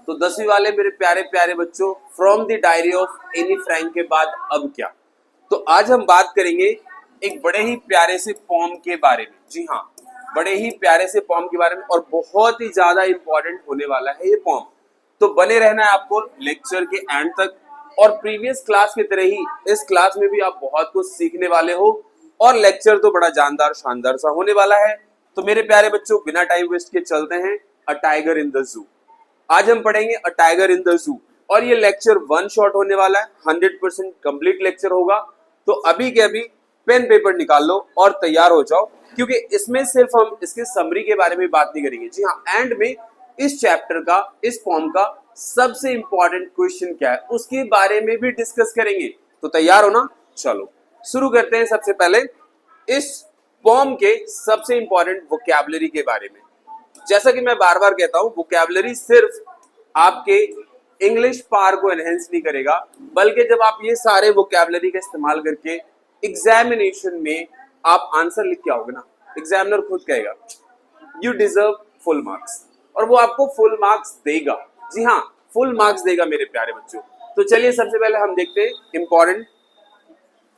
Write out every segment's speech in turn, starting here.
तो 10वीं वाले मेरे प्यारे प्यारे बच्चों, from the diary of Anne Frank के बाद अब क्या। तो आज हम बात करेंगे एक बड़े ही प्यारे से पॉम के बारे में। जी हाँ, बड़े ही प्यारे से पॉम के बारे में, और बहुत ही ज्यादा इंपॉर्टेंट होने वाला है ये पॉम। तो बने रहना है आपको लेक्चर के एंड तक, और प्रीवियस क्लास की तरह ही इस क्लास में भी आप बहुत कुछ सीखने वाले हो, और लेक्चर तो बड़ा जानदार शानदार सा होने वाला है। तो मेरे प्यारे बच्चों, बिना टाइम वेस्ट के चलते हैं a tiger in the zoo. आज हम पढ़ेंगे a tiger in the zoo, और ये लेक्चर 1 शॉट होने वाला है, 100% कंप्लीट लेक्चर होगा। तो अभी के अभी पेन पेपर निकाल लो और तैयार हो जाओ, क्योंकि इसमें सिर्फ हम इसके समरी के बारे में बात नहीं करेंगे। जी हाँ, एंड में इस चैप्टर का, इस फॉर्म का सबसे इंपॉर्टेंट क्वेश्चन क्या है उसके बारे में भी डिस्कस करेंगे। तो तैयार हो ना? चलो शुरू करते हैं। सबसे पहले इस फॉर्म के सबसे इंपॉर्टेंट वोकैबुलरी के बारे में। जैसा कि मैं बार बार कहता हूं, वोकैबुलरी सिर्फ आपके इंग्लिश पार को एनहेंस नहीं करेगा, बल्कि जब आप ये सारे वोकैबुलरी का इस्तेमाल करके एग्जामिनेशन में आप आंसर लिख के आओगे ना, एग्जामिनर खुद कहेगा यू डिजर्व फुल मार्क्स, और वो आपको फुल मार्क्स देगा। जी हाँ, फुल मार्क्स देगा मेरे प्यारे बच्चों। तो चलिए सबसे पहले हम देखते हैं इंपॉर्टेंट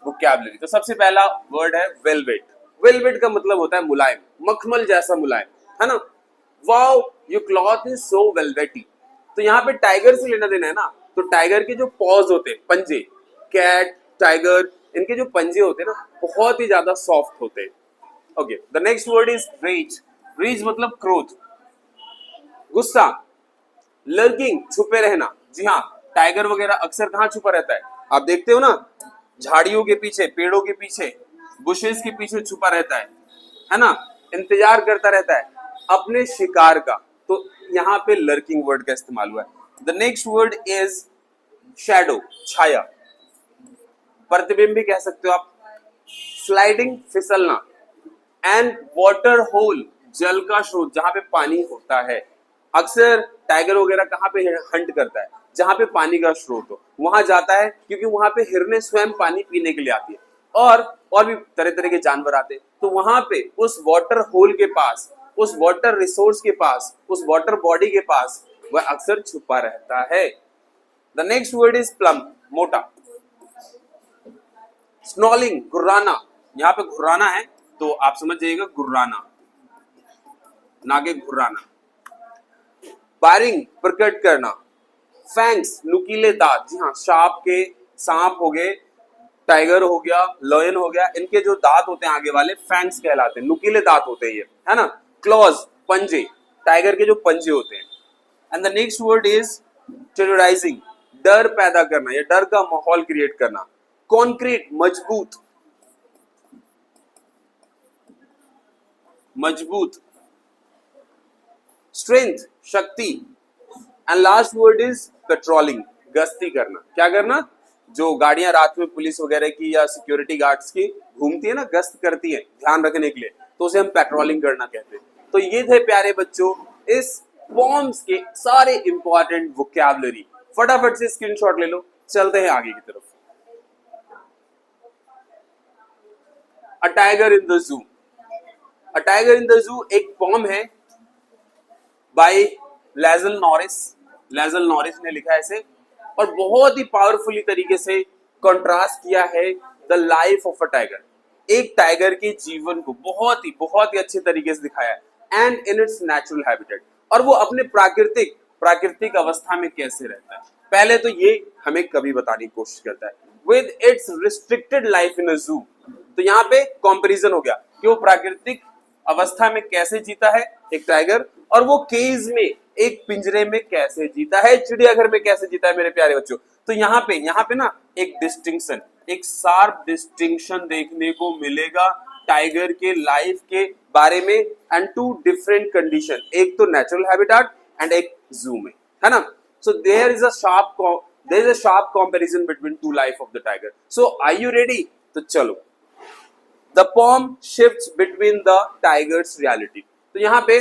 वोकैबुलरी। तो सबसे पहला वर्ड है वेलवेट। वेलवेट का मतलब होता है मुलायम, मखमल जैसा मुलायम, है ना। Wow your cloth is so velvety. तो यहाँ पे टाइगर से लेना देना है ना, तो टाइगर के जो पॉज होते हैं, पंजे, कैट, टाइगर, इनके जो पंजे होते हैं ना, बहुत ही ज्यादा सॉफ्ट होते हैं। Okay, the next word is rage. Rage मतलब क्रोध, गुस्सा। लर्किंग, छुपे रहना। जी हाँ, टाइगर वगैरह अक्सर कहाँ छुपा रहता है? आप देखते हो ना, झाड़ियों के पीछे, पेड़ों के पीछे, बुशेस के पीछे छुपा रहता है ना, इंतजार करता रहता है अपने शिकार का। तो यहाँ पे लर्किंग वर्ड का इस्तेमाल हुआ है। The next word is shadow, छाया। प्रतिबिंब भी कह सकते हो आप। स्लाइडिंग, फिसलना। एंड वाटर होल, जल का स्रोत, जहां पे पानी होता है। अक्सर टाइगर वगैरह कहाँ पे हंट करता है? जहां पे पानी का स्रोत हो वहां जाता है, क्योंकि वहां पे हिरने स्वयं पानी पीने के लिए आती है, और भी तरह तरह के जानवर आते हैं। तो वहां पे उस वाटर होल के पास, उस वाटर रिसोर्स के पास, उस वाटर बॉडी के पास वह अक्सर छुपा रहता है। The next word is plum, मोटा। स्नॉलिंग, गुर्राना। यहाँ पे गुर्राना है तो आप समझ जाइएगा गुर्राना, ना कि घुर्राना। बारिंग, प्रकट करना। फैंग्स, नुकीले दांत। जी हाँ, सांप के, सांप हो गए, टाइगर हो गया, लॉयन हो गया, इनके जो दांत होते हैं आगे वाले, फैंग्स कहलाते हैं, नुकीले दांत होते हैं ये, है ना। क्लॉज, पंजे, टाइगर के जो पंजे होते हैं। And the next word is terrorising, डर पैदा करना या डर का माहौल क्रिएट करना। कॉन्क्रीट, मजबूत, मजबूत। स्ट्रेंथ, शक्ति। And last word is patrolling, गश्ती करना। क्या करना? जो गाड़ियां रात में पुलिस वगैरह की या सिक्योरिटी गार्ड्स की घूमती है ना, गश्त करती है ध्यान रखने के लिए, तो उसे हम पेट्रोलिंग करना कहते हैं। तो ये थे प्यारे बच्चों इस फॉर्म्स के सारे इंपॉर्टेंट वोकैबुलरी। फटाफट से स्क्रीनशॉट ले लो, चलते हैं आगे की तरफ। A tiger in the zoo. A tiger in the zoo एक पॉम है bye Leslie Norris. Leslie Norris ने लिखा है इसे, और बहुत ही पावरफुली तरीके से कंट्रास्ट किया है the life of a tiger. एक टाइगर के जीवन को बहुत ही अच्छे तरीके से दिखाया है, and in its natural habitat, और वो अपने प्राकृतिक अवस्था में कैसे रहता है। पहले तो ये हमें कभी बताने की कोशिश करता है with its restricted life in a zoo. तो यहाँ पे कंपैरिजन हो गया कि वो प्राकृतिक अवस्था में कैसे जीता है एक टाइगर, और वो केज में, एक पिंजरे में कैसे जीता है, चिड़ियाघर में कैसे जीता है मेरे प्यारे बच्चों। तो यहाँ पे ना एक डिस्टिंक्शन, एक शार्प डिस्टिंक्शन देखने को मिलेगा टाइगर के लाइफ के बारे में, एंड टू डिफरेंट कंडीशन, एक तो नेचुरल हैबिटेट एंड एक जू में, है ना। So there is a sharp comparison between two life of the tiger. So are you ready? तो चलो। द poem shifts between the tiger's reality। तो यहाँ पे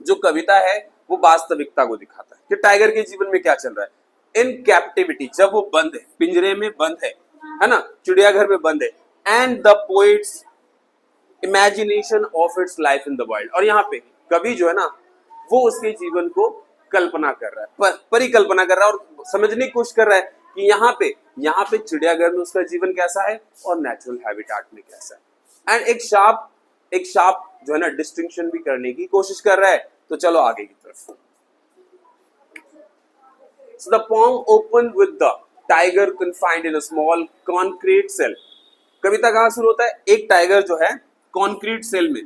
जो कविता है वो वास्तविकता को दिखाता है कि टाइगर के जीवन में क्या चल रहा है। इन कैप्टिविटी, जब वो बंद है, पिंजरे में बंद है ना, चिड़ियाघर में बंद है, and the poets imagination of its life in the wild. और यहाँ पे कवि जो है ना, वो उसके जीवन को कल्पना कर रहा है, परिकल्पना कर रहा है और समझने की कोशिश कर रहा है कि यहाँ पे चिड़ियाघर में उसका जीवन कैसा है और नेचुरल हैबिटेट में कैसा है। एंड एक शार्प जो है ना डिस्टिंक्शन भी करने की कोशिश कर रहा है। तो चलो आगे की तरफ। So the poem opened with the tiger confined in a small concrete cell. कविता कहाँ शुरू होता है? एक टाइगर जो है कॉन्क्रीट सेल में,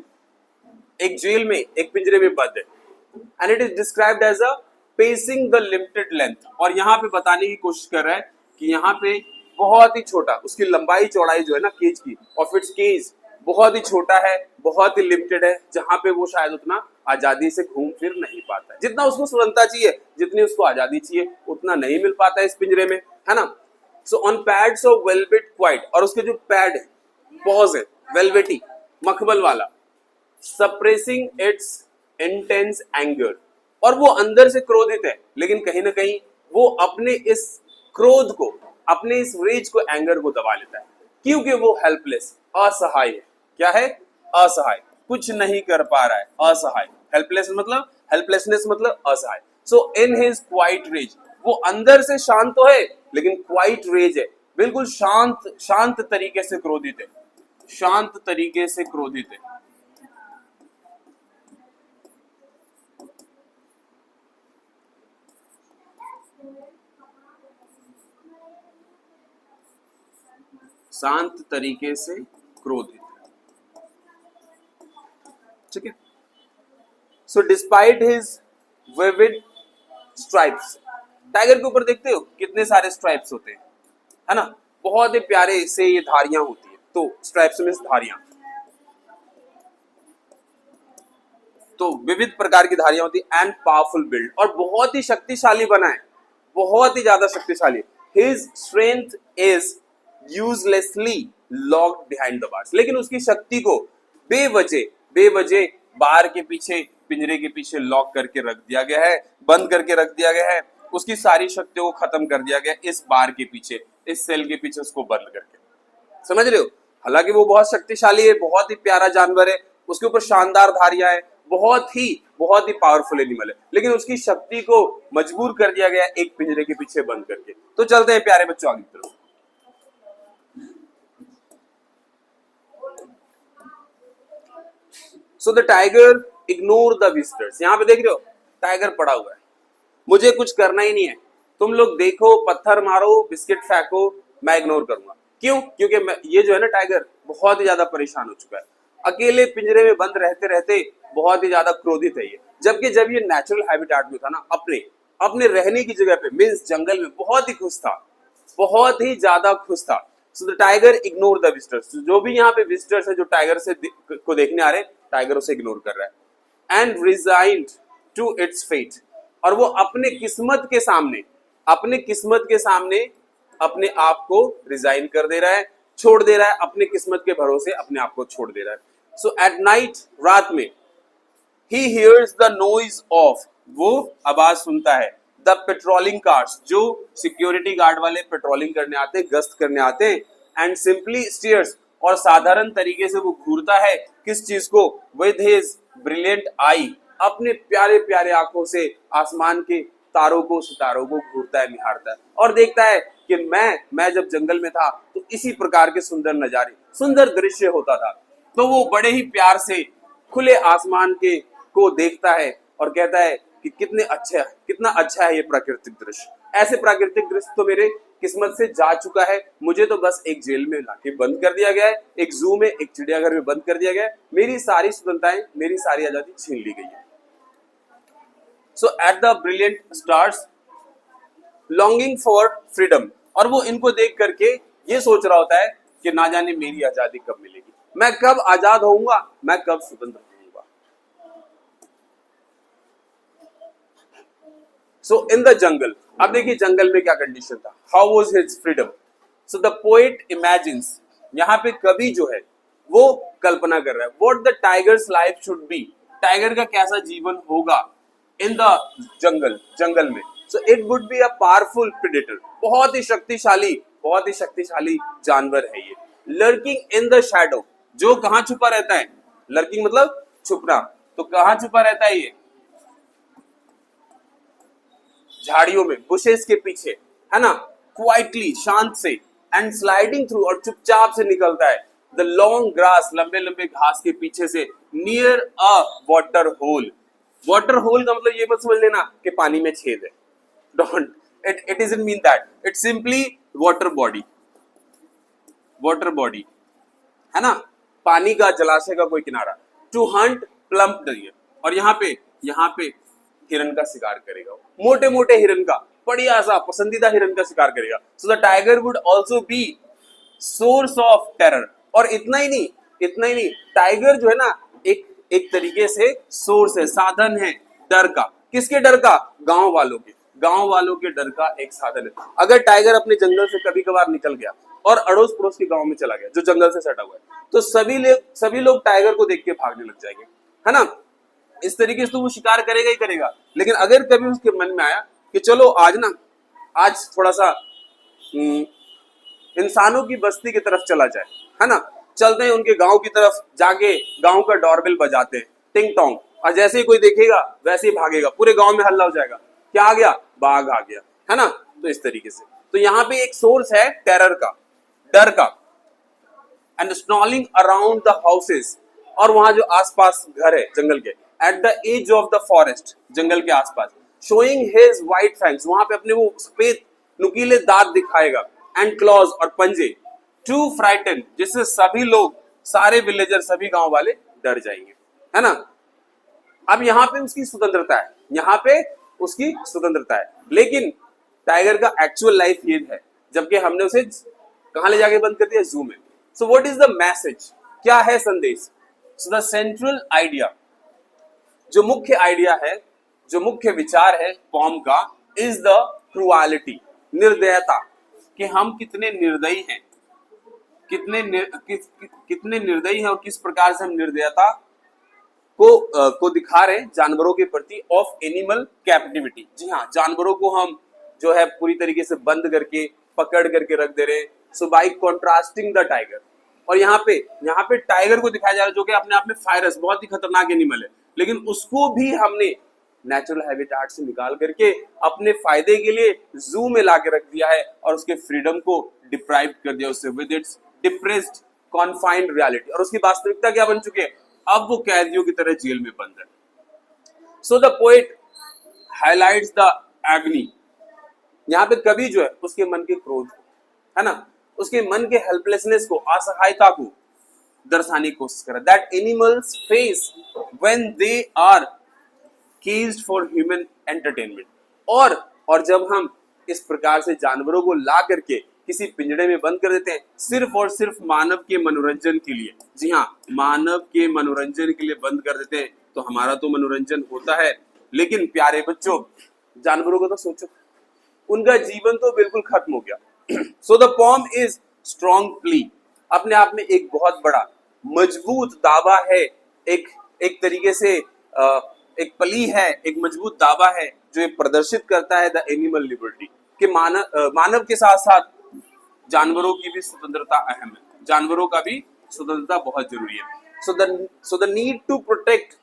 एक जेल में, एक पिंजरे में बंद है। And it is described as a pacing the limited length. और यहाँ पे बताने की कोशिश कर रहा है कि यहाँ पे बहुत ही छोटा, उसकी लंबाई चौड़ाई जो है ना केज की, ऑफ इट्स केज बहुत ही छोटा है, बहुत ही लिमिटेड है, जहां पे वो शायद उतना आजादी से घूम फिर नहीं पाता है। जितना उसको स्वतंत्रता चाहिए, जितनी उसको आजादी चाहिए, उतना नहीं मिल पाता है इस पिंजरे में, है ना। So on pads of velvet quite, और उसके जो पैड है, पॉज है वेलवेटी, मखमल वाला, सप्रेसिंग इट्स इंटेंस एंगर, और वो अंदर से क्रोधित है, लेकिन कहीं ना कहीं वो अपने इस क्रोध को, अपने इस रेज को, एंगर को दबा लेता है, क्योंकि वो हेल्पलेस, असहाय है। क्या है? असहाय, कुछ नहीं कर पा रहा है, असहाय। हेल्पलेसनेस मतलब असहाय। सो इन हिज क्वाइट रेज, वो अंदर से शांत तो है, लेकिन क्वाइट रेज है, बिल्कुल शांत तरीके से क्रोधित है, शांत तरीके से क्रोधित है। शांत तरीके से क्रोधित, ठीक है। So despite his vivid stripes, tiger के ऊपर देखते हो कितने सारे स्ट्राइप्स होते हैं, है ना, बहुत ही प्यारे से ये धारियां होती है। तो स्ट्राइप्स में धारियां, तो विविध प्रकार की धारियां होती है। एंड पावरफुल बिल्ड, और बहुत ही शक्तिशाली बना है, बहुत ही ज्यादा शक्तिशाली। His strength is uselessly locked behind the bars, लेकिन उसकी शक्ति को बेवजह बार के पीछे, पिंजरे के पीछे लॉक करके रख दिया गया है, बंद करके रख दिया गया है। उसकी सारी शक्तियों को खत्म कर दिया गया इस बार के पीछे, इस सेल के पीछे उसको बंद करके। समझ रहे हो? हालांकि वो बहुत शक्तिशाली है, बहुत ही प्यारा जानवर है, उसके ऊपर शानदार धारियां है, बहुत ही पावरफुल एनिमल है, लेकिन उसकी शक्ति को मजबूर कर दिया गया एक पिंजरे के पीछे बंद करके। तो चलते हैं प्यारे बच्चों आगे की तरफ। So the tiger ignore the visitors, यहाँ पे देख रहे हो टाइगर पड़ा हुआ है, मुझे कुछ करना ही नहीं है, तुम लोग देखो, पत्थर मारो, बिस्किट फेंको, मैं इग्नोर करूंगा। क्यों? क्योंकि ये जो है ना टाइगर बहुत ही ज्यादा परेशान हो चुका है, अकेले पिंजरे में बंद रहते रहते बहुत ही ज्यादा क्रोधित है ये। जबकि जब ये नेचुरल हैबिटेट में था ना, अपने रहने की जगह पे, मींस जंगल में, बहुत ही खुश था, बहुत ही ज्यादा खुश था। So the tiger ignore the visitors, जो भी यहाँ पे विजिटर्स है, जो टाइगर से को देखने आ रहे हैं, टाइगर उसे इग्नोर कर रहा है। एंड रिजाइन्ड टू इट्स फेट, और वो अपने किस्मत के सामने अपने आप को रिजाइन कर दे रहा है, छोड़ दे रहा है, अपने किस्मत के भरोसे अपने आप को छोड़ दे रहा है। सो एट नाइट, रात में, he hears the noise of, वो आवाज सुनता है, द पेट्रोलिंग कार्स, जो सिक्योरिटी गार्ड वाले पेट्रोलिंग करने आते हैं, गश्त करने आते हैं। एंड सिंपली स्टीयर्स, और साधारण तरीके से वो घूरता है किस चीज को? विद हिज ब्रिलियंट आई, अपने प्यारे प्यारे आंखों से आसमान के तारों को, सितारों को घूरता है, निहारता है, और देखता है कि मैं जब जंगल में था तो इसी प्रकार के सुंदर नजारे, सुंदर दृश्य होता था। तो वो बड़े ही प्यार से खुले आसमान के को देखता है और कहता है कि कितना अच्छा है ये प्राकृतिक दृश्य। ऐसे प्राकृतिक दृश्य तो मेरे किस्मत से जा चुका है, मुझे तो बस एक जेल में लाके बंद कर दिया गया है, एक जू में, एक चिड़ियाघर में बंद कर दिया गया है, मेरी सारी स्वतंत्रताएं, मेरी सारी आजादी छीन ली गई है। So at the brilliant stars longing for freedom, और वो इनको देख करके ये सोच रहा होता है कि ना जाने मेरी आजादी कब मिलेगी, मैं कब आजाद होऊंगा, मैं कब स्वतंत्र होऊंगा। सो इन द जंगल, अब देखिए जंगल में क्या कंडीशन था, how was his freedom. So the poet imagines, यहाँ पे कवि जो है वो कल्पना कर रहा है, what the tigers life should be, tiger का कैसा जीवन होगा इन द जंगल में। So it would be a powerful predator, बहुत ही शक्तिशाली जानवर है ये। लर्किंग इन द शैडो, जो कहां छुपा रहता है, लर्किंग मतलब छुपना, तो कहां छुपा रहता है ये? झाड़ियों में, बुशेस के पीछे, है ना, क्वाइटली, शांत से, एंड स्लाइडिंग थ्रू, और चुपचाप से निकलता है, द लॉन्ग ग्रास, लंबे लंबे घास के पीछे से, near a water hole. Water hole का मतलब ये मत समझ लेना कि पानी में छेद है, don't, it doesn't mean that, it simply water body, water body, है ना, पानी का, जलाशय का कोई किनारा। टू हंट प्लम्प डियर, और यहाँ पे हिरन का शिकार करेगा, मोटे मोटे हिरन का, बढ़िया सा पसंदीदा हिरन का शिकार करेगा। So the tiger would also be source of terror, और इतना ही नहीं, टाइगर जो है ना, एक एक तरीके से सोर्स है, साधन है डर का। किसके डर का? गांव वालों के डर का एक साधन है। अगर टाइगर अपने जंगल से कभी कभार निकल गया और अड़ोस पड़ोस के गांव में चला गया जो जंगल से सटा हुआ है, तो सभी लोग टाइगर को देख के भागने लग जाएंगे, है ना। इस तरीके से तो वो शिकार करेगा ही करेगा। लेकिन अगर कभी उसके मन में आया कि चलो आज थोड़ा सा इंसानों की बस्ती की तरफ चला जाए, है ना, चलते हैं उनके गांव की तरफ, जाके गांव का डोरबेल बजाते हैं, टिंग टोंग, और जैसे ही कोई देखेगा वैसे ही भागेगा, पूरे गांव में हल्ला हो जाएगा, क्या आ गया? बाघ आ गया, है ना। तो इस तरीके से, तो यहाँ पे एक सोर्स है टेरर का, डर का, and snarling around the houses, और वहां जो आसपास घर है जंगल के, at the edge of the forest, जंगल के आसपास, शोइंग हिज व्हाइट फैंग्स, वहां पे अपने वो सफेद नुकीले दांत दिखाएगा, एंड क्लॉज, और पंजे, टू फ्राइटन, जिससे सभी लोग, सारे विलेजर, सभी गांव वाले डर जाएंगे, है ना। अब यहाँ पे उसकी स्वतंत्रता है, लेकिन टाइगर का एक्चुअल लाइफ ये है, जबकि हमने उसे कहां ले जाके बंद कर दिया? जू में। So what is the message? क्या है संदेश? सो द सेंट्रल आइडिया, जो मुख्य आइडिया है, जो मुख्य विचार है पॉम का, इज द क्रुएलिटी, निर्दयता, कि हम कितने निर्दयी हैं, कितने निर्दयी हैं, और किस प्रकार से हम निर्दयता को दिखा रहे हैं जानवरों के प्रति, ऑफ एनिमल कैप्टिविटी। जी हाँ, जानवरों को हम जो है पूरी तरीके से बंद करके, पकड़ करके रख दे रहे हैं। सो बाय कॉन्ट्रास्टिंग द टाइगर, और यहाँ पे टाइगर को दिखाया जा रहा है, जो कि अपने आप में फायरस, बहुत ही खतरनाक एनिमल है, लेकिन उसको भी हमने नेचुरल हैबिटेट से निकाल करके अपने फायदे के लिए जू में ला के रख दिया है, और उसके फ्रीडम को डिप्राइव कर दिया उससे, with its depressed confined reality. और उसकी वास्तविकता क्या बन चुकी है? अब वो कैदियों की तरह जेल में बंद है। So the poet highlights the agony, यहाँ पे कवि जो है उसके मन के क्रोध, है ना, उसके मन के हेल्पलेसनेस को, असहायता को दर्शाने की कोशिश कर रहा है, that animals face when they are caged for human entertainment. और जब हम इस प्रकार से जानवरों को ला करके किसी पिंजड़े में बंद कर देते हैं, सिर्फ और सिर्फ मानव के मनोरंजन के लिए, जी हाँ, मानव के मनोरंजन के लिए बंद कर देते हैं, तो हमारा तो मनोरंजन होता है, लेकिन प्यारे बच्चों, जानवरों को तो सोचो, उनका जीवन तो बिल्कुल खत्म हो गया। So the poem is strong plea, अपने आप में एक बहुत बड़ा मजबूत दावा है, एक तरीके से एक प्ली है, एक मजबूत दावा है, जो ये प्रदर्शित करता है द एनिमल लिबर्टी, कि मानव के साथ साथ जानवरों की भी स्वतंत्रता अहम है, जानवरों का भी स्वतंत्रता बहुत जरूरी है। So the need to protect,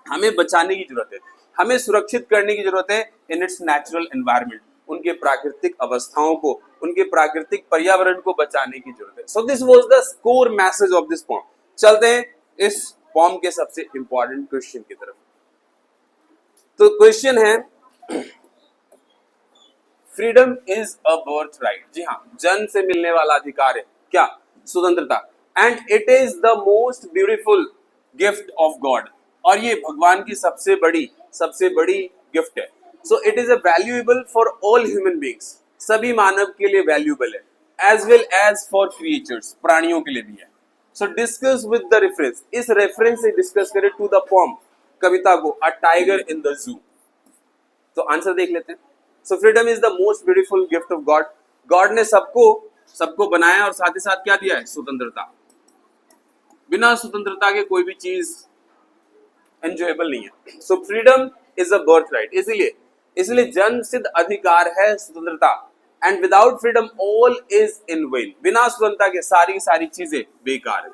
हमें बचाने की जरूरत है, हमें सुरक्षित करने की जरूरत है, इन इट्स नेचुरल एनवायरनमेंट, उनके प्राकृतिक अवस्थाओं को, उनके प्राकृतिक पर्यावरण को बचाने की जरूरत है। So this was the core message of this poem. चलते हैं इस पोएम के सबसे इंपॉर्टेंट क्वेश्चन की तरफ। तो क्वेश्चन है, freedom is a birth right, जी हाँ, जन्म से मिलने वाला अधिकार है, क्या? स्वतंत्रता, and it is the most beautiful gift of God, और ये भगवान की सबसे बड़ी गिफ्ट है। So it is a valuable for all human beings, सभी मानव के लिए वैल्यूएबल है, as well as for creatures, प्राणियों के लिए भी है। So discuss with the reference, इस रेफरेंस से डिस्कस करें टू द पोएम, कविता को, a tiger in the zoo. तो आंसर देख लेते हैं। So freedom is the most beautiful gift of God, God ने सबको बनाया, और साथ ही साथ क्या दिया है? स्वतंत्रता। बिना स्वतंत्रता के कोई भी चीज एंजॉयबल नहीं है। So freedom is a birth right, इसलिए जन्म सिद्ध अधिकार है स्वतंत्रता, and without freedom all is in when, बिना स्वतंत्रता के सारी की सारी चीजें बेकार है,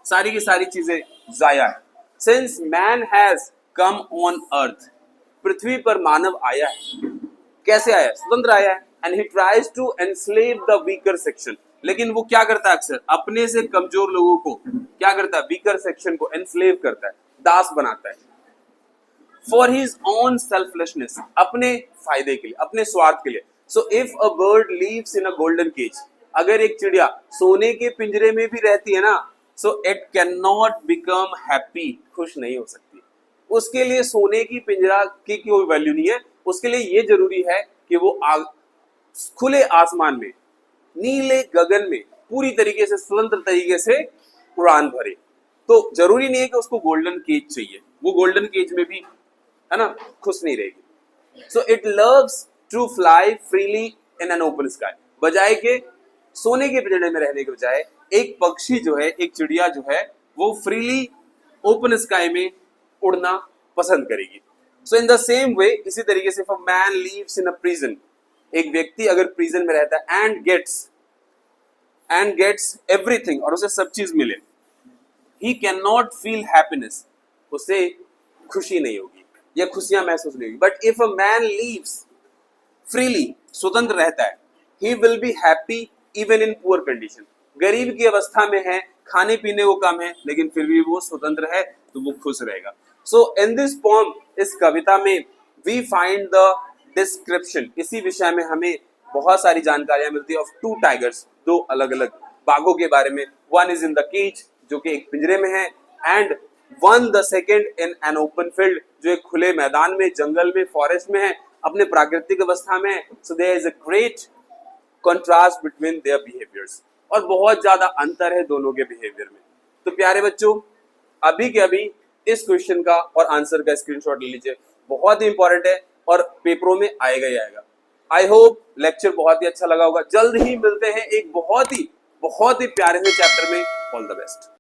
सारी की सारी चीजें जाया है। Since man has come on earth, पृथ्वी पर मानव आया है, कैसे आया है? स्वतंत्र आया है। And he tries to enslave the weaker section, लेकिन वो क्या करता है अक्सर? अपने से कमजोर लोगों को क्या करता है? वीकर सेक्शन को एनस्लेव करता है, दास बनाता है। फॉर हिज ओन सेल्फलेसनेस, अपने फायदे के लिए, अपने स्वार्थ के लिए। So if a bird lives in a golden cage, अगर एक चिड़िया सोने के पिंजरे में भी रहती है ना, so it can not become happy, खुश नहीं हो सकती। उसके लिए सोने की पिंजरा की कोई वैल्यू नहीं है। उसके लिए ये जरूरी है कि वो खुले आसमान में, नीले गगन में पूरी तरीके से स्वतंत्र तरीके से उड़ान भरे। तो जरूरी नहीं है कि उसको गोल्डन केज चाहिए, वो गोल्डन केज में भी है ना खुश नहीं रहेगी। So it loves to fly freely in an open sky, बजाय के सोने के पिंजरे में रहने के बजाय एक पक्षी जो है, एक चिड़िया जो है, वो फ्रीली ओपन स्काई में उड़ना पसंद करेगी। सो इन द सेम वे, इसी तरीके से, if a man lives in a prison, एक व्यक्ति अगर प्रिजन में रहता है एंड गेट्स एवरीथिंग, और उसे सब चीज मिले, he can not feel happiness, उसे खुशी नहीं होगी या खुशियां महसूस नहीं होगी। But if a man leaves freely, स्वतंत्र रहता है, he will be happy even in poor condition, गरीब की अवस्था में है, खाने पीने को कम है, लेकिन फिर भी वो स्वतंत्र है, तो वो खुश रहेगा। सो इन दिस पोएम, इस कविता में, वी फाइंड द डिस्क्रिप्शन, इसी विषय में हमें बहुत सारी जानकारियां मिलती है ऑफ टू टाइगर्स, दो अलग अलग बाघों के बारे में। One is in the cage, जो कि एक पिंजरे में है, and one the second in an open field, जो एक खुले मैदान में, जंगल में, फॉरेस्ट में है, अपने प्राकृतिक अवस्था में है। So there is a great contrast between their behaviours, और बहुत ज्यादा अंतर है दोनों के बिहेवियर में। तो प्यारे बच्चों, अभी के अभी इस क्वेश्चन का और आंसर का स्क्रीनशॉट ले लीजिए, बहुत ही इंपॉर्टेंट है और पेपरों में आएगा ही आएगा। आई होप लेक्चर बहुत ही अच्छा लगा होगा। जल्द ही मिलते हैं एक बहुत ही प्यारे से चैप्टर में। All the best.